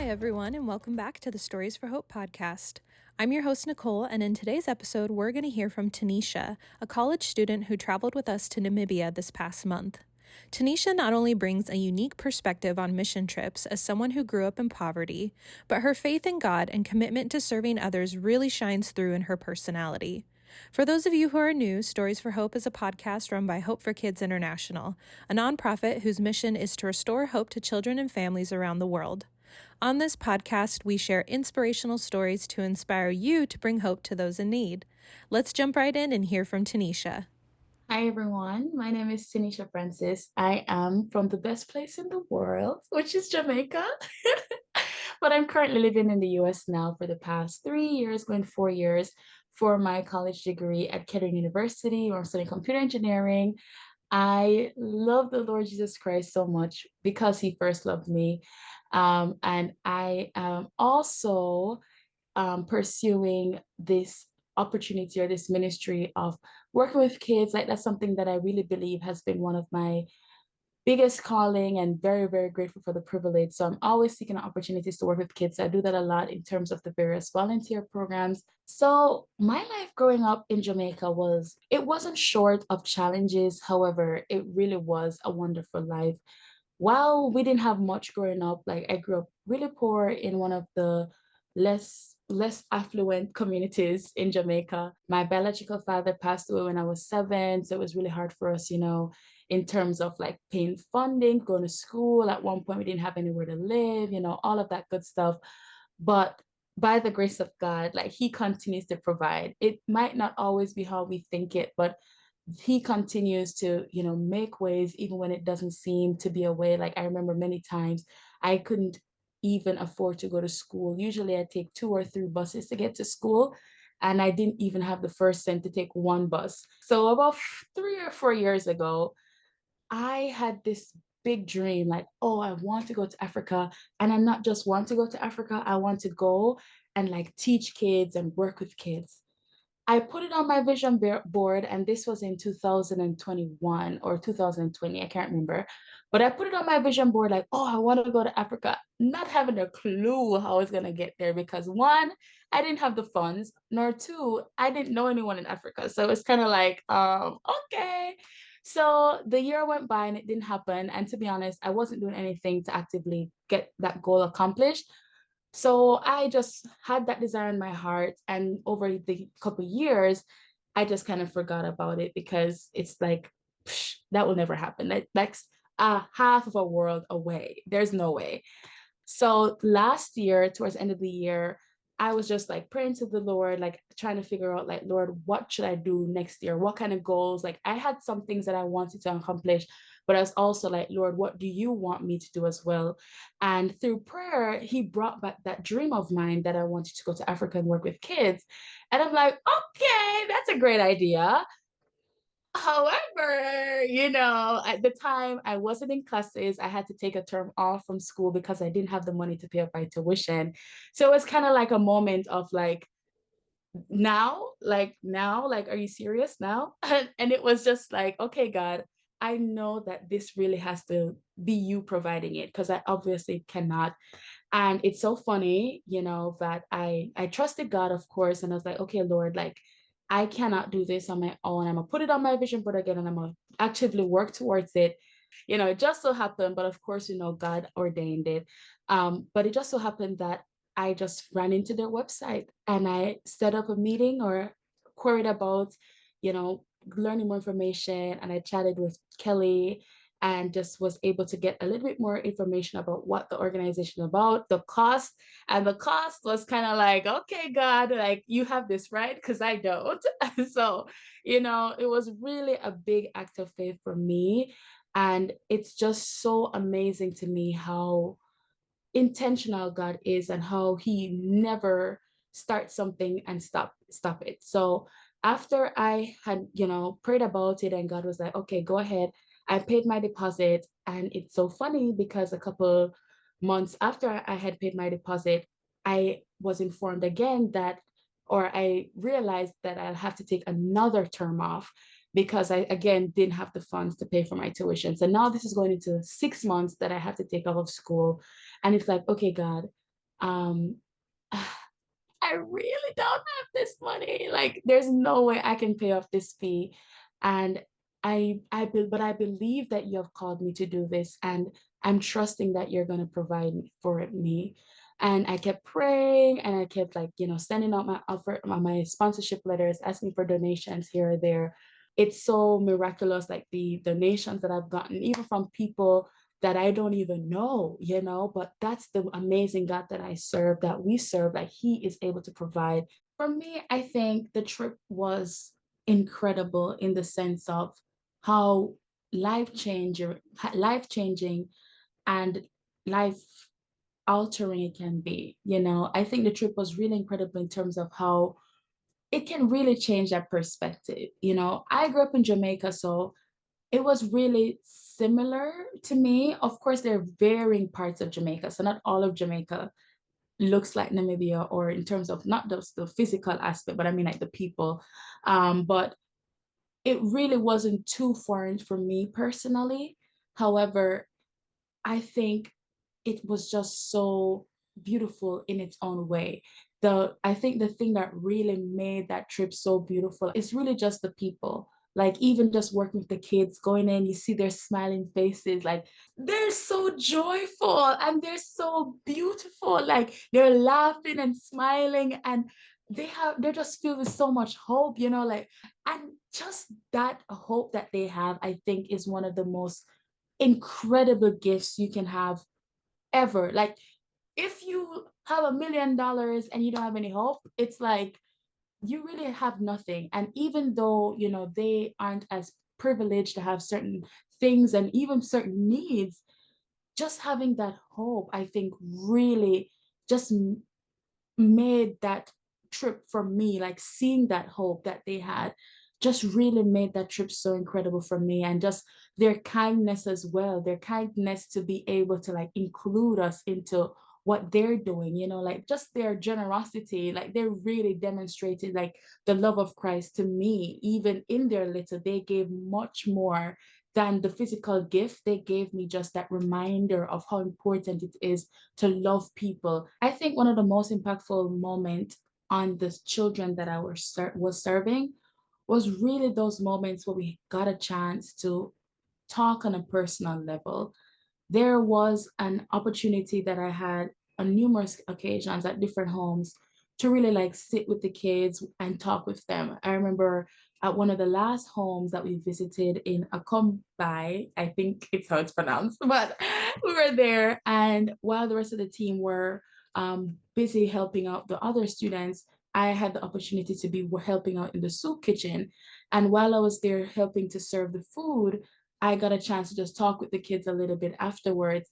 Hi, everyone, and welcome back to the Stories for Hope podcast. I'm your host, Nicole, and in today's episode, we're going to hear from Tanisha, a college student who traveled with us to Namibia this past month. Tanisha not only brings a unique perspective on mission trips as someone who grew up in poverty, but her faith in God and commitment to serving others really shines through in her personality. For those of you who are new, Stories for Hope is a podcast run by Hope for Kids International, a nonprofit whose mission is to restore hope to children and families around the world. On this podcast, we share inspirational stories to inspire you to bring hope to those in need. Let's jump right in and hear from Tanisha. Hi everyone, my name is Tanisha Francis. I am from the best place in the world, which is Jamaica. But I'm currently living in the US now for the past 3 years, going 4 years for my college degree at Kettering University, where I'm studying computer engineering. I love the Lord Jesus Christ so much because he first loved me. And I am also pursuing this opportunity or this ministry of working with kids. Like that's something that I really believe has been one of my biggest calling and very, very grateful for the privilege. So I'm always seeking opportunities to work with kids. I do that a lot in terms of the various volunteer programs. So my life growing up in Jamaica it wasn't short of challenges. However, it really was a wonderful life. While we didn't have much growing up, like I grew up really poor in one of the less affluent communities in Jamaica. My biological father passed away when I was 7, so it was really hard for us, in terms of like paying funding, going to school. At one point, we didn't have anywhere to live, all of that good stuff. But by the grace of God, like He continues to provide. It might not always be how we think it, but He continues to, make ways even when it doesn't seem to be a way. Like I remember many times I couldn't even afford to go to school. Usually I take 2 or 3 buses to get to school. And I didn't even have the first cent to take one bus. So about 3 or 4 years ago, I had this big dream like, oh, I want to go to Africa. And I not just want to go to Africa, I want to go and like teach kids and work with kids. I put it on my board, and this was in 2021 or 2020, I can't remember. But I put it on my vision board like, oh, I want to go to Africa, not having a clue how I was going to get there because one, I didn't have the funds, nor two, I didn't know anyone in Africa. So it's kind of like, okay. So the year went by and it didn't happen. And to be honest, I wasn't doing anything to actively get that goal accomplished. So I just had that desire in my heart. And over the couple years, I just kind of forgot about it because it's like, psh, that will never happen. That's half of a world away. There's no way. So last year, towards the end of the year, I was just like praying to the Lord, like trying to figure out, like, Lord, what should I do next year? What kind of goals? Like, I had some things that I wanted to accomplish, but I was also like, Lord, what do you want me to do as well? And through prayer, He brought back that dream of mine that I wanted to go to Africa and work with kids. And I'm like, okay, that's a great idea. However, at the time I wasn't in classes. I had to take a term off from school because I didn't have the money to pay up my tuition. So it was kind of like a moment of like, now, like, are you serious now? And it was just like, okay, God, I know that this really has to be you providing it because I obviously cannot. And it's so funny, that I trusted God, of course, and I was like, okay, Lord, like I cannot do this on my own. I'm gonna put it on my vision board again and I'm gonna actively work towards it. It just so happened, but of course, God ordained it. But it just so happened that I just ran into their website and I set up a meeting or queried about, learning more information. And I chatted with Kelly and just was able to get a little bit more information about what the organization is about, the cost. And the cost was kind of like, okay, God, like you have this, right? Because I don't. So, it was really a big act of faith for me. And it's just so amazing to me how intentional God is and how He never starts something and stop it. So after I had, prayed about it and God was like, okay, go ahead. I paid my deposit. And it's so funny because a couple months after I had paid my deposit, I was informed again or I realized that I'll have to take another term off because I again didn't have the funds to pay for my tuition. So now this is going into 6 months that I have to take off of school. And it's like, okay, God, Um, I really don't have this money. Like, there's no way I can pay off this fee. And but I believe that you have called me to do this, and I'm trusting that you're gonna provide for me. And I kept praying, and I kept like, sending out my offer, my sponsorship letters, asking for donations here or there. It's so miraculous, like the donations that I've gotten, even from people that I don't even know, but that's the amazing God that I serve, that we serve, that He is able to provide. For me, I think the trip was incredible in the sense of how life changing and life altering it can be. I think the trip was really incredible in terms of how it can really change that perspective. I grew up in Jamaica, so it was really similar to me. Of course, there are varying parts of Jamaica. So not all of Jamaica looks like Namibia, or in terms of not just the physical aspect, but I mean like the people. But it really wasn't too foreign for me personally. However, I think it was just so beautiful in its own way. I think the thing that really made that trip so beautiful is really just the people. Like, even just working with the kids, going in, you see their smiling faces, like they're so joyful and they're so beautiful. Like, they're laughing and smiling, and they're just filled with so much hope, like, and just that hope that they have, I think, is one of the most incredible gifts you can have ever. Like, if you have $1 million and you don't have any hope, it's like you really have nothing. And even though, they aren't as privileged to have certain things and even certain needs, just having that hope, I think, really just made that trip for me, like seeing that hope that they had, just really made that trip so incredible for me. And just their kindness as well, their kindness to be able to like include us into what they're doing, like just their generosity, like they really demonstrated like the love of Christ to me. Even in their little, they gave much more than the physical gift. They gave me just that reminder of how important it is to love people. I think one of the most impactful moments on the children that I was serving was really those moments where we got a chance to talk on a personal level. There was an opportunity that I had on numerous occasions at different homes to really like sit with the kids and talk with them. I remember at one of the last homes that we visited in Akombai, I think it's how it's pronounced, but we were there. And while the rest of the team were busy helping out the other students, I had the opportunity to be helping out in the soup kitchen. And while I was there helping to serve the food, I got a chance to just talk with the kids a little bit afterwards.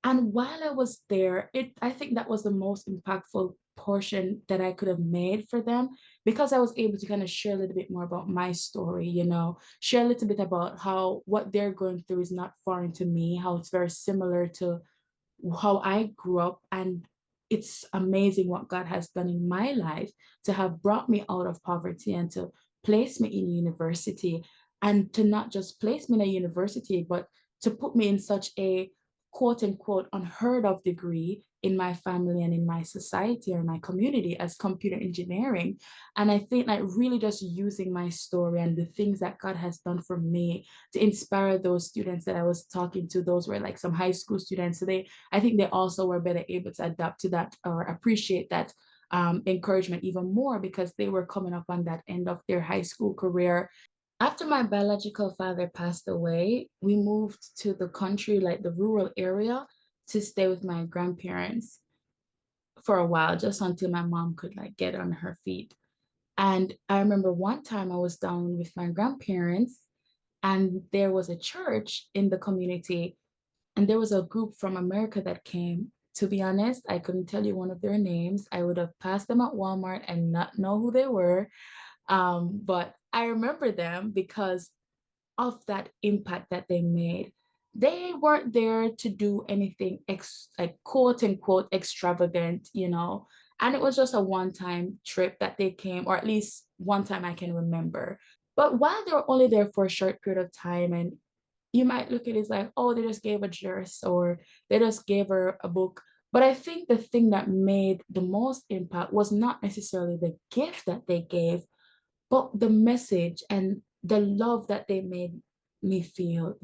And while I was there, I think that was the most impactful portion that I could have made for them, because I was able to kind of share a little bit more about my story, share a little bit about how what they're going through is not foreign to me, how it's very similar to how I grew up. And it's amazing what God has done in my life to have brought me out of poverty and to place me in university, and to not just place me in a university, but to put me in such a quote unquote unheard of degree in my family and in my society or my community as computer engineering. And I think like really just using my story and the things that God has done for me to inspire those students that I was talking to. Those were like some high school students. So I think they also were better able to adapt to that or appreciate that encouragement even more, because they were coming up on that end of their high school career. After my biological father passed away, we moved to the country, like the rural area, to stay with my grandparents for a while, just until my mom could like get on her feet. And I remember one time I was down with my grandparents, and there was a church in the community, and there was a group from America that came. To be honest, I couldn't tell you one of their names. I would have passed them at Walmart and not know who they were. But I remember them because of that impact that they made. They weren't there to do anything like quote unquote extravagant, and it was just a one-time trip that they came, or at least one time I can remember. But while they were only there for a short period of time, and you might look at it as like, oh, they just gave a dress or they just gave her a book. But I think the thing that made the most impact was not necessarily the gift that they gave, but the message and the love that they made me feel,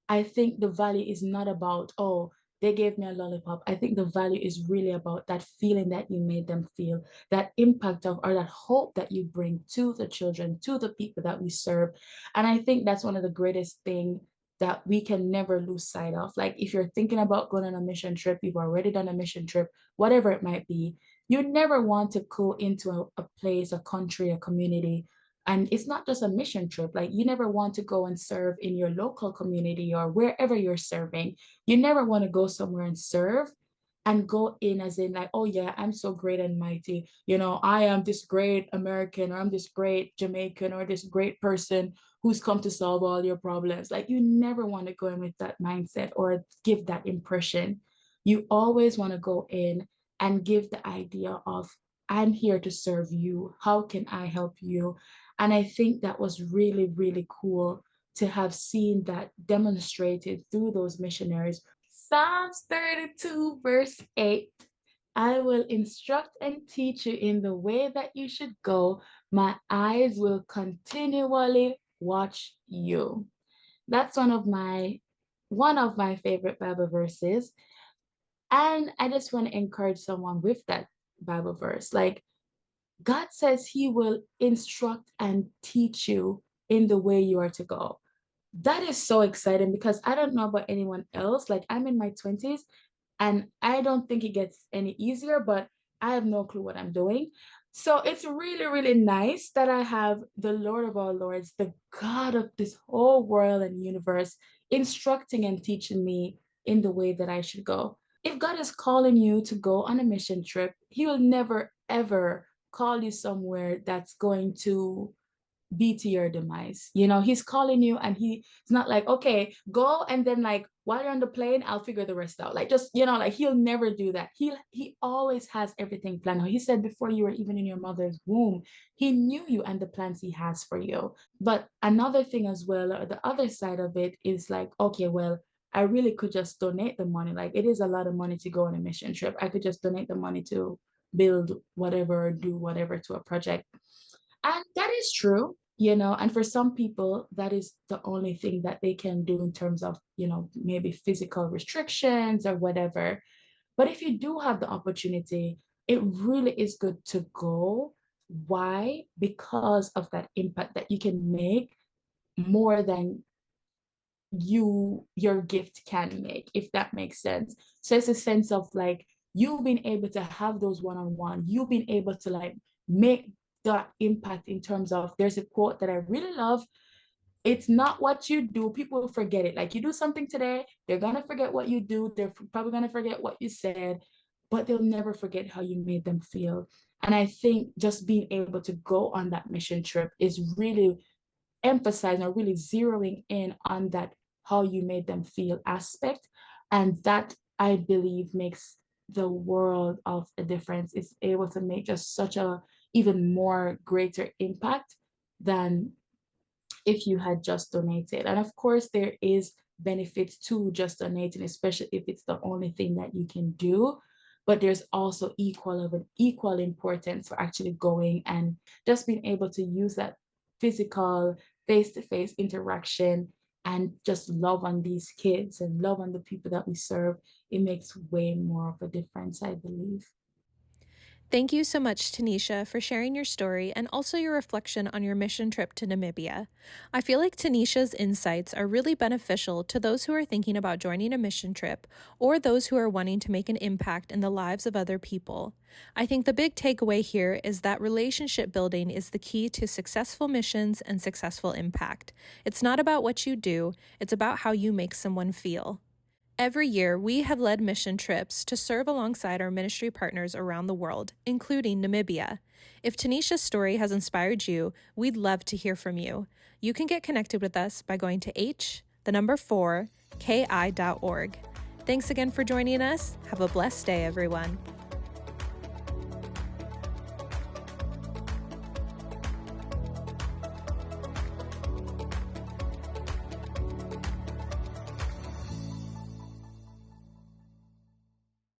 I think the value is not about, oh, they gave me a lollipop. I think the value is really about that feeling that you made them feel, that impact of, or that hope that you bring to the children, to the people that we serve. And I think that's one of the greatest things that we can never lose sight of. Like if you're thinking about going on a mission trip, you've already done a mission trip, whatever it might be, you never want to go into a place, a country, a community. And it's not just a mission trip. Like you never want to go and serve in your local community or wherever you're serving. You never want to go somewhere and serve and go in as in like, oh yeah, I'm so great and mighty. I am this great American, or I'm this great Jamaican, or this great person who's come to solve all your problems. Like you never want to go in with that mindset or give that impression. You always want to go in and give the idea of, I'm here to serve you. How can I help you? And I think that was really, really cool to have seen that demonstrated through those missionaries. Psalms 32, verse 8. I will instruct and teach you in the way that you should go. My eyes will continually watch you. That's one of my favorite Bible verses. And I just want to encourage someone with that Bible verse. Like God says he will instruct and teach you in the way you are to go. That is so exciting because I don't know about anyone else. Like I'm in my 20s and I don't think it gets any easier, but I have no clue what I'm doing. So it's really, really nice that I have the Lord of all Lords, the God of this whole world and universe, instructing and teaching me in the way that I should go. If God is calling you to go on a mission trip, He will never, ever call you somewhere that's going to be to your demise. He's calling you and he's not like, okay, go. And then like, while you're on the plane, I'll figure the rest out. Like, just, like he'll never do that. He always has everything planned out. He said before you were even in your mother's womb, he knew you and the plans he has for you. But another thing as well, or the other side of it is like, okay, well, I really could just donate the money. Like it is a lot of money to go on a mission trip. I could just donate the money to build whatever, do whatever to a project. And that is true, and for some people, that is the only thing that they can do in terms of, maybe physical restrictions or whatever. But if you do have the opportunity, it really is good to go. Why? Because of that impact that you can make more than your gift can make, if that makes sense. So it's a sense of like you being able to have those one-on-one, you being able to like make that impact in terms of, there's a quote that I really love. It's not what you do, people will forget it. Like you do something today, they're gonna forget what you do, they're probably gonna forget what you said, but they'll never forget how you made them feel. And I think just being able to go on that mission trip is really emphasizing or really zeroing in on that how you made them feel aspect. And that I believe makes the world of a difference. It's able to make just such a even more greater impact than if you had just donated. And of course, there is benefits to just donating, especially if it's the only thing that you can do. But there's also equal importance for actually going and just being able to use that physical face-to-face interaction and just love on these kids and love on the people that we serve. It makes way more of a difference, I believe. Thank you so much, Tanisha, for sharing your story and also your reflection on your mission trip to Namibia. I feel like Tanisha's insights are really beneficial to those who are thinking about joining a mission trip or those who are wanting to make an impact in the lives of other people. I think the big takeaway here is that relationship building is the key to successful missions and successful impact. It's not about what you do, it's about how you make someone feel. Every year, we have led mission trips to serve alongside our ministry partners around the world, including Namibia. If Tanisha's story has inspired you, we'd love to hear from you. You can get connected with us by going to H4KI.org. Thanks again for joining us. Have a blessed day, everyone.